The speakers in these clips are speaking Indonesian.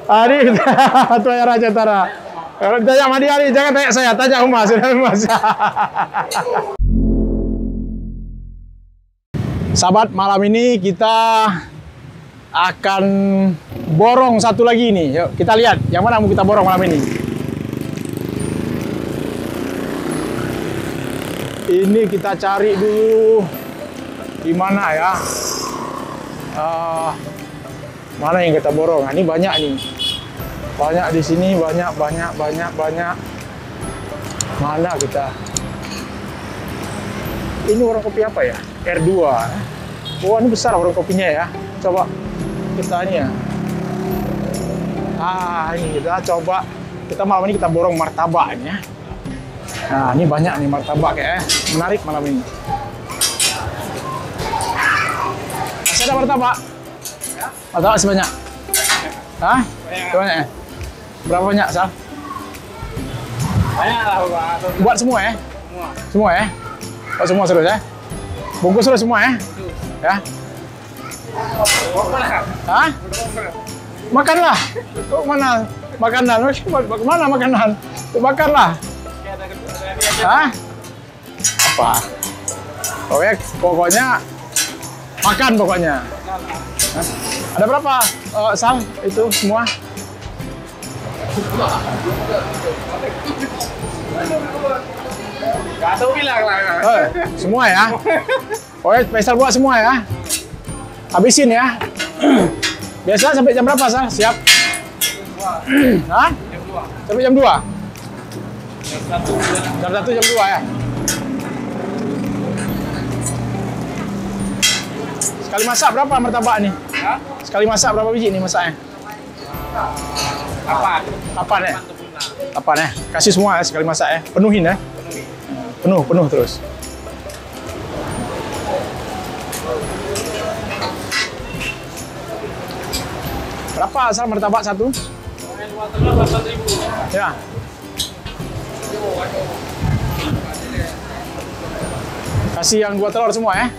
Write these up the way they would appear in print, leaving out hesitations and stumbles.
Ini Tuan Raja Tara. Kalau ditanya sama dia, jangan tanya saya, tanya Humas. Sahabat, malam ini kita akan borong satu lagi nih. Yuk, kita lihat yang mana mau kita borong malam ini. Ini kita cari dulu di mana ya. Mana yang kita borong? Nah, ini banyak nih. Banyak di sini, banyak. Mana kita? Ini warung kopi apa ya? R2. Oh, ini besar warung kopinya ya. Coba kita ini ya. Ini kita coba. Kita malam ini kita borong martabaknya. Nah, ini banyak nih martabak ya. Menarik malam ini. Masih ada martabak? Martabak sebanyak? Hah? Sebanyak ya? Berapa banyak, Sal? Banyak lah, Pak. Buat semua ya? Semua ya? Oh, semua terus ya? Bungkus terus semua ya? Ya? Hah? Makanlah. Kok mana makanan? Mana makanan? Makanlah. Hah? Apa? Pokoknya makan pokoknya. Hah? Ada berapa, Sal? Itu semua? Gak tahu bilang lah. Semua ya? Pokoknya spesial buat semua ya? Habisin ya? Biasa sampai jam berapa, Sal? Siap? Hah? Jam 2. Sampai jam 2? Jam 1. Jam 1, jam 2 ya? Sekali masak berapa martabak nih? Hah? Sekali masak berapa biji nih masaknya? Apaan ya? Apaan ya? Kasih semua ya sekali masak ya? Penuhin ya? Penuh terus. Berapa asal martabak satu? 2 telur 8.000. Ya. Kasih yang 2 telur semua ya?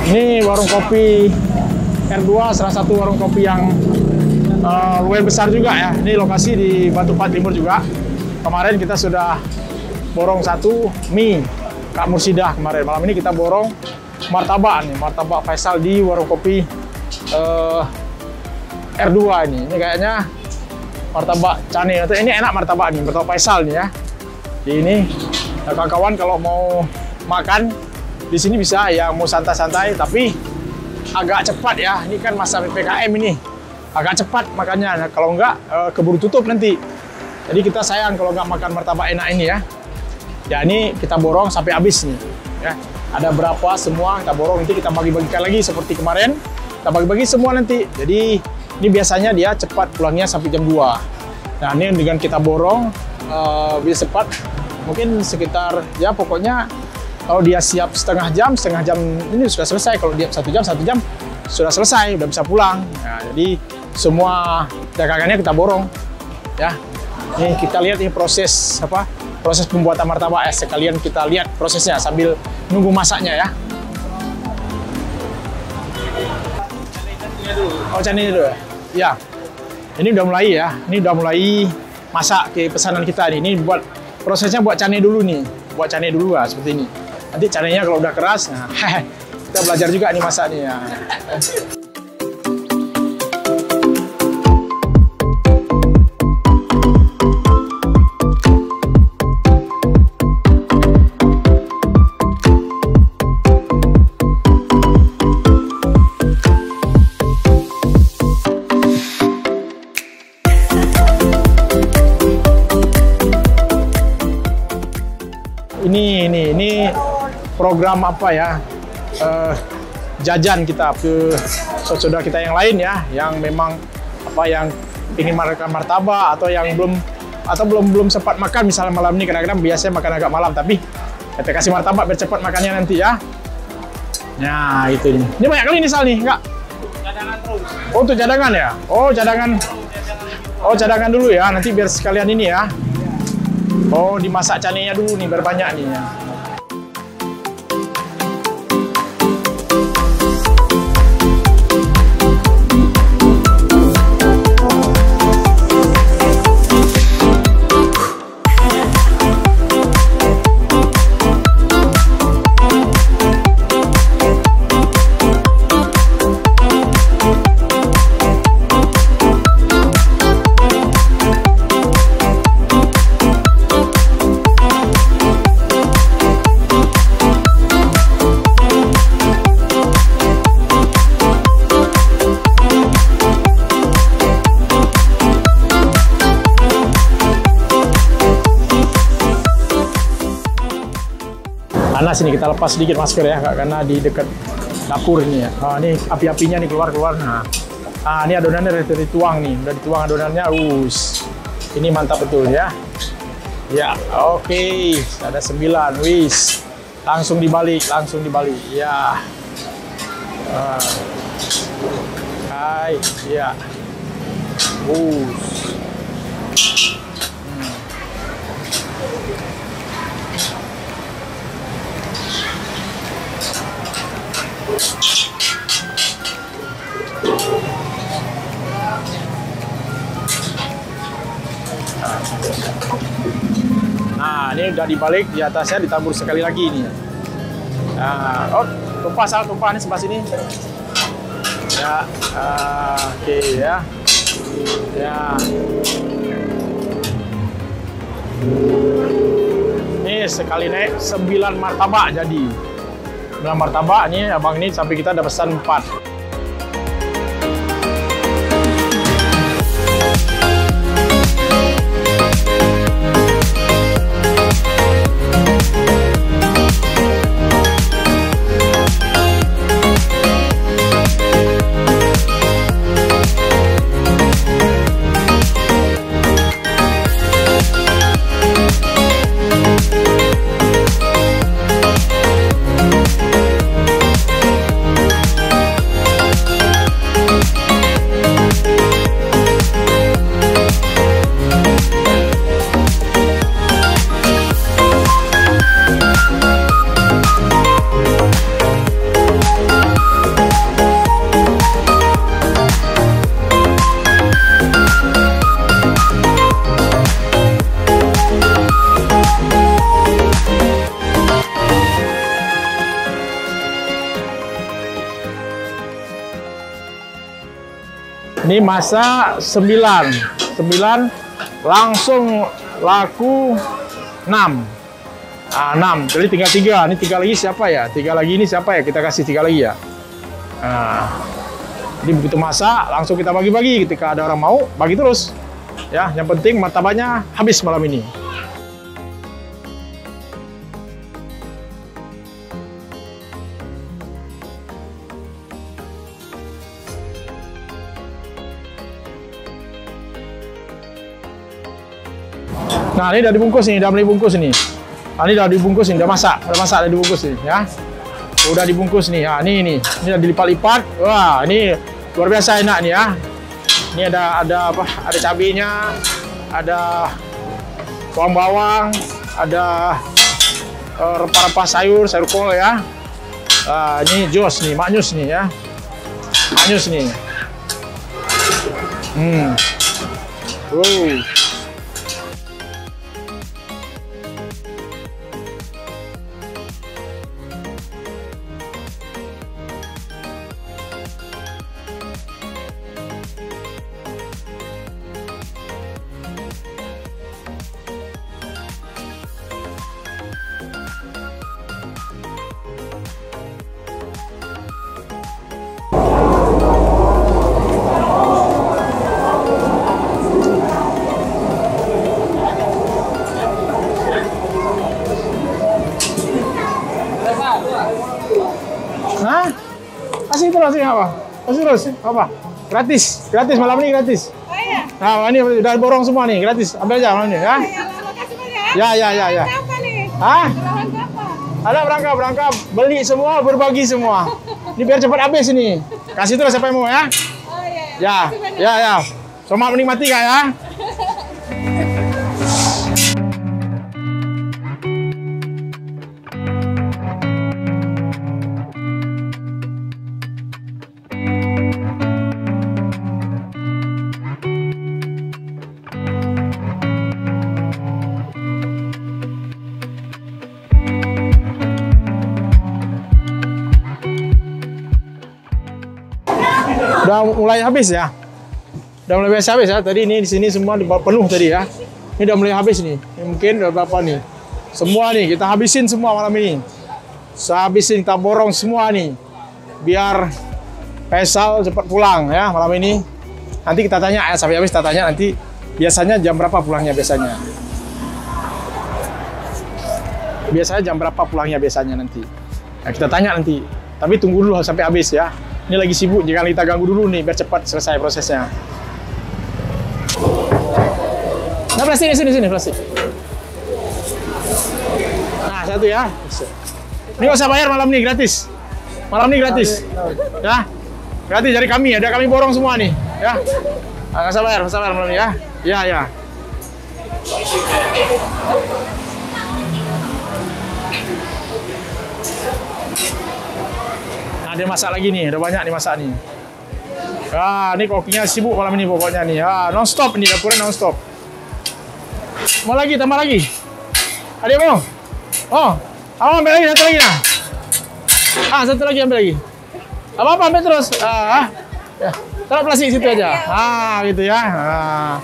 Ini warung kopi R2, salah satu warung kopi yang lumayan besar juga ya. Ini lokasi di Batu Pahat Timur juga. Kemarin kita sudah borong satu mie Kak Mursidah kemarin. Malam ini kita borong martabak nih, martabak Faisal di warung kopi R2 ini. Ini kayaknya martabak cane. Ini enak martabak nih, martabak Faisal nih ya. Jadi ini kawan-kawan kalau mau makan di sini bisa, yang mau santai-santai tapi agak cepat ya. Ini kan masa PPKM ini, agak cepat makannya. Nah, kalau enggak keburu tutup nanti. Jadi kita sayang kalau nggak makan martabak enak ini ya. Ya ini kita borong sampai habis nih. Ya, ada berapa semua kita borong, nanti kita bagi-bagikan lagi seperti kemarin. Kita bagi-bagi semua nanti. Jadi ini biasanya dia cepat pulangnya sampai jam 2. Nah ini dengan kita borong bisa cepat. Mungkin sekitar ya pokoknya. Kalau dia siap setengah jam ini sudah selesai. Kalau dia 1 jam sudah selesai, udah bisa pulang. Nah, jadi semua dagangannya kita borong, ya. Ini kita lihat ini proses pembuatan martabak ya. Sekalian kita lihat prosesnya sambil nunggu masaknya ya. Oh, cane dulu ya. Ya. Ini udah mulai ya. Ini udah mulai masak ke pesanan kita nih. Ini buat prosesnya buat cane dulu nih. Buat cane dulu lah seperti ini. Nanti canenya kalau udah keras, nah, kita belajar juga nih masaknya. Ini program apa ya, jajan kita ke saudara kita yang lain ya, yang memang yang ingin makan martabak atau yang belum sempat makan, misalnya malam ini kadang-kadang biasanya makan agak malam, tapi kita kasih martabak biar cepat makannya nanti ya. Nah itu ini banyak kali nih Sal nih, enggak? terus. Oh, untuk cadangan ya? Oh, cadangan. Oh, cadangan dulu ya. Nanti biar sekalian ini ya. Oh, dimasak canenya dulu nih, biar banyak nih ya. Panas ini, kita lepas sedikit masker ya, karena di dekat dapur ini ya. Oh, ini api-apinya nih keluar-keluar. Nah, ini adonannya udah dituang nih, udah dituang adonannya. Ini mantap betul ya. Ya, oke. Ada 9, wis. Langsung dibalik ya. Hai, ya. Nah, ini udah dibalik, di atasnya ditabur sekali lagi ini. Nah, oh, tumpah nih sebelah sini. Ya, oke ya. Ya. Ini sekali naik 9 martabak jadi. 9 martabak nih, abang ini sampai kita ada pesan 4. Ini masak 9 langsung laku 6. 6. Jadi tinggal 3. Ini 3 lagi siapa ya? 3 lagi ini siapa ya? Kita kasih 3 lagi ya. Jadi begitu masak langsung kita bagi-bagi. Ketika ada orang mau, bagi terus. Ya, yang penting martabaknya habis malam ini. Nah, ini udah dibungkus nih, udah beli bungkus nih. Ini udah dibungkus nih, udah masak, udah dibungkus nih, ya. Udah dibungkus nih. Nah, ini udah dilipat-lipat. Wah, ini luar biasa enak nih ya. Ini ada apa? Ada cabenya, ada bawang-bawang, ada rempah-rempah sayur kol ya. Ini jos nih, maknyus nih ya. Maknyus nih. Hah? Kasih terus sih apa? Kasih terus apa? Gratis malam ini gratis. Oh iya. Nah, ini udah borong semua nih, gratis. Ambil aja malam ini ya. Makasih banyak ya. Ya. Apa nih? Hah? Berangkat apa? Ada berangkap, beli semua, berbagi semua. Ini biar cepat habis ini. Kasih terus siapa yang mau ya. Ya, ya, ya. Selamat menikmati Kak ya. Udah mulai habis ya. Udah mulai habis ya. Tadi ini di sini semua penuh tadi ya. Ini udah mulai habis nih. Ini mungkin udah berapa nih? Semua nih kita habisin semua malam ini. Saya habisin, kita borong semua nih. Biar Faisal cepat pulang ya malam ini. Nanti kita tanya ya, sampai habis kita tanya nanti biasanya jam berapa pulangnya biasanya. Biasanya jam berapa pulangnya biasanya nanti. Nah, kita tanya nanti. Tapi tunggu dulu sampai habis ya. Ini lagi sibuk, jangan kita ganggu dulu nih, biar cepat selesai prosesnya. Nah, plastik sini, plastik. Nah, satu ya. Ini nggak usah bayar malam ini, gratis. Malam ini gratis. Ya, gratis dari kami, ada kami borong semua nih. Ya, nggak usah bayar malam ini ya. Ya, ya. Dia masak lagi nih, udah banyak nih masak nih. Ah, ini kokinya sibuk malam ini pokoknya nih. Ah, non stop ini dapurnya non stop. Mau lagi, tambah lagi. Adik mau? Oh, ambil lagi, satu lagi nah. Ah, satu lagi ambil lagi. Apa ambil terus. Ya. Taruh plastik situ aja. Ah, gitu ya. Ah.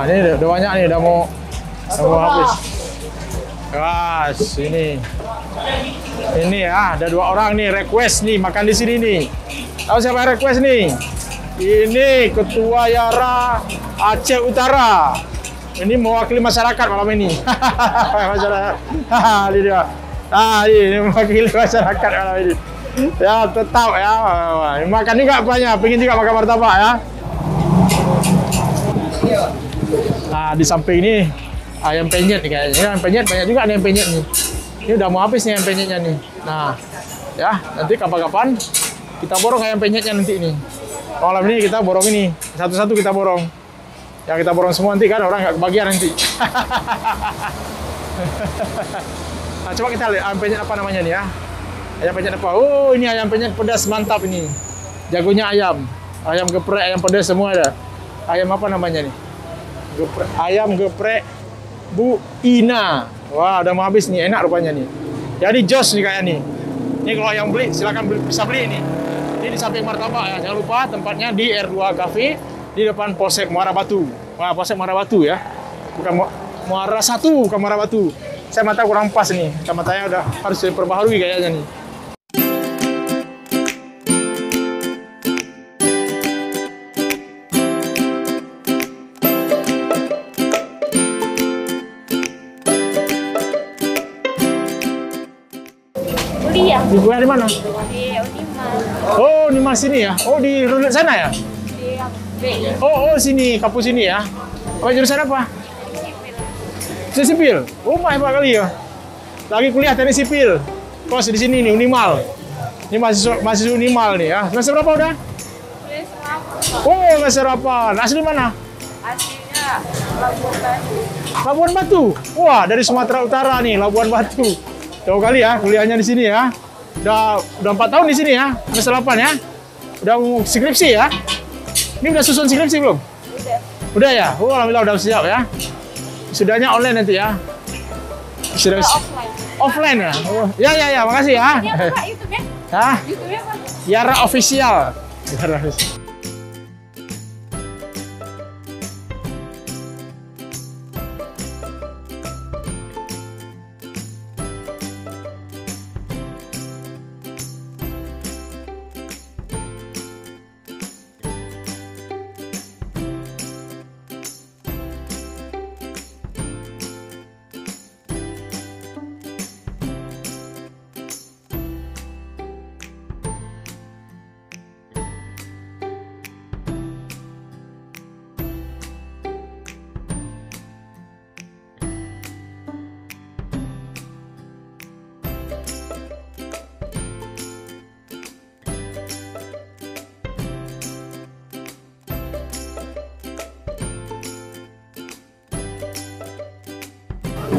Ini udah banyak nih, udah mau habis. Guys, ini ya, ada 2 orang nih request nih makan di sini nih. Tahu siapa yang request nih? Ini Ketua Yara Aceh Utara. Ini mewakili masyarakat malam ini. Masyarakat. Ini dia. Ini mewakili masyarakat malam ini. Ya tetap ya, makan juga banyak, pengen juga makan martabak ya. Nah, di samping ini ayam penyet nih kayaknya. Ini ayam penyet banyak juga nih ayam penyet nih. Ini udah mau habis nih ayam penyetnya nih. Nah, ya nanti kapan-kapan kita borong ayam penyetnya nanti ini. Malam ini kita borong ini, satu-satu kita borong. Ya kita borong semua nanti kan orang nggak kebagian nanti. Nah, coba kita lihat ayam penyet apa namanya nih ya. Ayam penyet apa? Oh, ini ayam penyet pedas mantap ini. Jagonya ayam. Ayam geprek, ayam pedas semua ada. Ayam apa namanya nih? Ayam geprek Bu Ina. Wah, udah mau habis nih, enak rupanya nih. Jadi jos nih kayak nih. Ini kalau yang beli silakan bisa beli ini. Ini di samping martabak ya. Jangan lupa tempatnya di R2 Cafe di depan Polsek Muara Batu. Wah, Polsek Muara Batu ya. Bukan Muara 1, bukan Muara Batu. Saya mata kurang pas nih. Kacamatanya udah harus diperbaharui kayaknya nih. Di kuliah di mana? Di Unimas. Oh, Unimas sini ya? Oh, di Runut sana ya? Di B. Oh, sini, kampus sini ya? Oh, jurusan apa? Sipil. Sipil? Oh, hebat kali ya. Lagi kuliah teknik sipil. Kos di sini nih, Unimal. Ini mahasiswa Unimal nih ya. Semester berapa udah? Oh, semester 8. Asli mana? Aslinya Labuan Batu. Labuan Batu? Wah, dari Sumatera Utara nih, Labuan Batu. Jauh kali ya, kuliahnya di sini ya. Udah 4 tahun di sini ya, semester 8 ya. Udah mau skripsi ya. Ini udah susun skripsi belum? Udah. Udah ya? Oh, alhamdulillah udah siap ya. Sudahnya online nanti ya. Sudah Offline. offline ya? Oh, ya, makasih ya. Ini apa Pak YouTube-nya? Hah? YouTube-nya apa? Yara Official. Yara Official.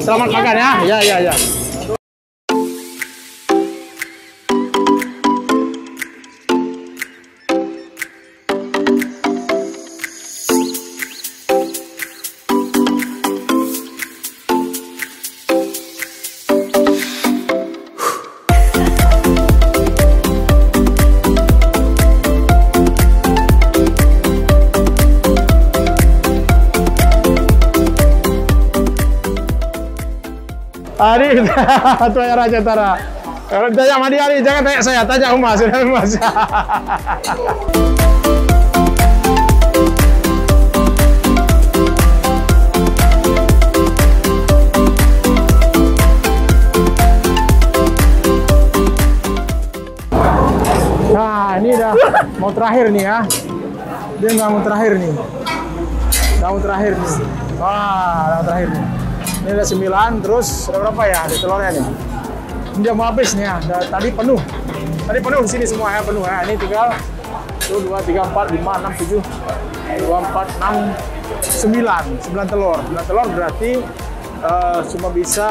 Selamat makan ya. Ya, ya, ya. Ini Tuan Raja Tara. Kalau tanya sama dia nih, jangan tanya saya, tanya Umas, sudah Umas. Nah, ini udah mau terakhir nih ya. Dia nggak mau terakhir nih. Nggak mau terakhir nih. Wah, nggak mau terakhir nih. Ini ada 9, terus ada berapa ya? Ada telurnya nih. Ini udah mau habis nih ya. Tadi penuh. Tadi penuh di sini semua ya, penuh ya. Ini tinggal 1, 2, 3, 4, 5, 6, 7, 2, 4, 6, 9 telur. 9 telur berarti cuma bisa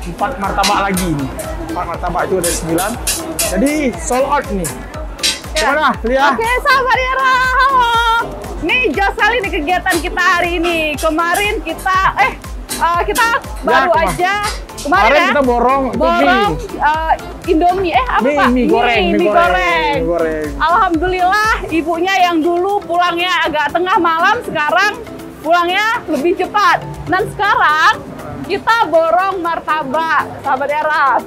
4 martabak lagi nih. 4 martabak itu ada 9. Jadi sold out nih. Gimana, Lia? Oke, sahabat Era, halo. Nih, jos sekali nih kegiatan kita hari ini. Kemarin kita baru aja kemarin ya, kita borong Indomie apa Pak? Mie goreng. Alhamdulillah ibunya yang dulu pulangnya agak tengah malam sekarang pulangnya lebih cepat. Dan sekarang kita borong martabak, sahabat Era.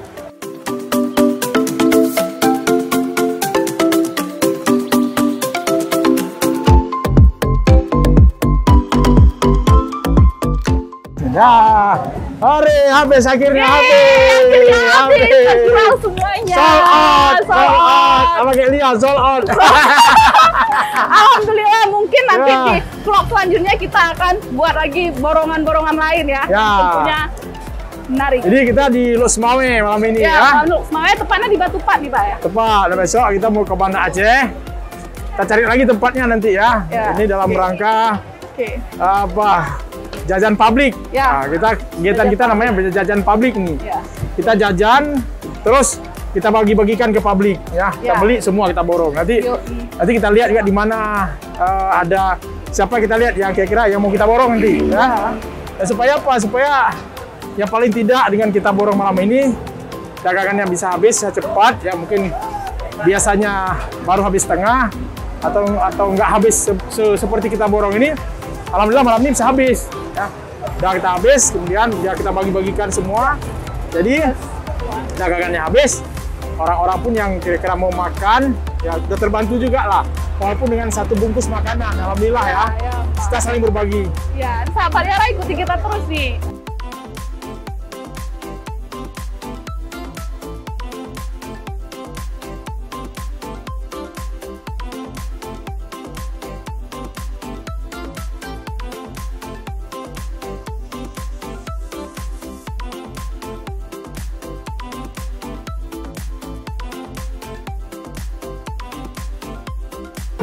Ya, habis akhirnya habis. Terjual semuanya. Sold out. Sama kayak Lia, sold out. Alhamdulillah, mungkin nanti di vlog selanjutnya kita akan buat lagi borongan-borongan lain ya. Tentunya menarik. Jadi kita di Lusmawe malam ini ya. Lusmawe tepatnya di Batu Pat nih Pak ya. Tepat, dan besok kita mau ke Banda Aceh. Kita cari lagi tempatnya nanti ya. Ini dalam rangka jajan publik. Nah, kegiatan kita namanya jajan publik nih. Kita jajan, terus kita bagi-bagikan ke publik ya. Kita beli semua, kita borong. Nanti kita lihat juga di mana ada siapa kita lihat yang kira-kira yang mau kita borong nanti. Ya. Dan supaya apa? Supaya yang paling tidak dengan kita borong malam ini dagangannya bisa habis cepat ya. Mungkin biasanya baru habis setengah atau nggak habis seperti kita borong ini. Alhamdulillah malam ini bisa habis ya. Udah kita habis, kemudian ya kita bagi-bagikan semua. Jadi dagangannya habis, orang-orang pun yang kira-kira mau makan ya udah terbantu juga lah. Walaupun dengan 1 bungkus makanan, alhamdulillah ya. Kita saling berbagi. Ya, sahabat Era ikuti kita terus nih.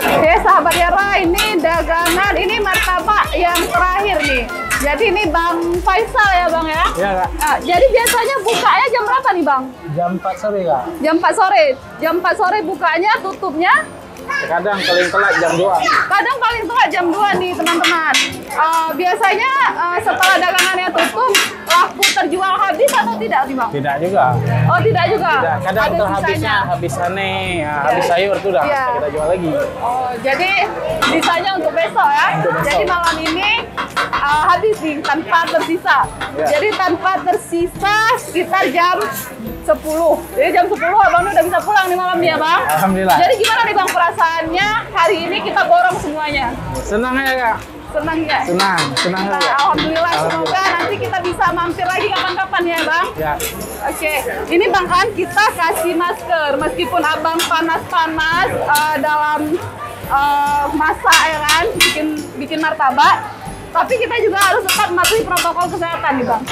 Oke sahabat Era, ini dagangan, ini martabak yang terakhir nih. Jadi ini Bang Faisal ya Bang ya? Iya Kak. Nah, jadi biasanya bukanya jam berapa nih Bang? Jam 4 sore Kak. Jam 4 sore. Jam 4 sore bukanya, tutupnya? Kadang paling telat jam 2. Kadang paling telat jam 2 nih teman-teman. Biasanya setelah dagangannya tutup, laku terjual habis atau tidak nih Bang? Tidak juga. Oh tidak juga? Tidak. Kadang ada terhabisnya sisanya. habis aneh, habis sayur tuh dah kita jual lagi. Oh jadi sisanya untuk besok ya? Untuk besok. Jadi malam ini habis nih tanpa tersisa. Jadi tanpa tersisa sekitar jam 10. Jadi jam 10 Abang udah bisa pulang nih malam ya Bang? Alhamdulillah. Jadi gimana nih Bang perasaannya hari ini kita borong semuanya? Senang ya Kak? Senang ya? Senang Nah, ya. Alhamdulillah, semoga nanti kita bisa mampir lagi kapan-kapan ya Bang? Ya. Oke, ini Bang kan kita kasih masker meskipun Abang panas-panas dalam masak ya kan, bikin martabak, tapi kita juga harus tetap mematuhi protokol kesehatan nih Bang.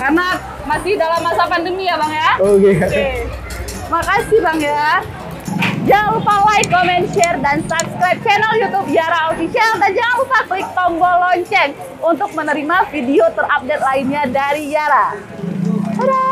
Karena masih dalam masa pandemi ya Bang ya. Oke. Makasih Bang ya. Jangan lupa like like, comment, share, dan subscribe channel YouTube Yara Official. Dan jangan lupa klik tombol lonceng untuk menerima video terupdate lainnya dari Yara. Dadah!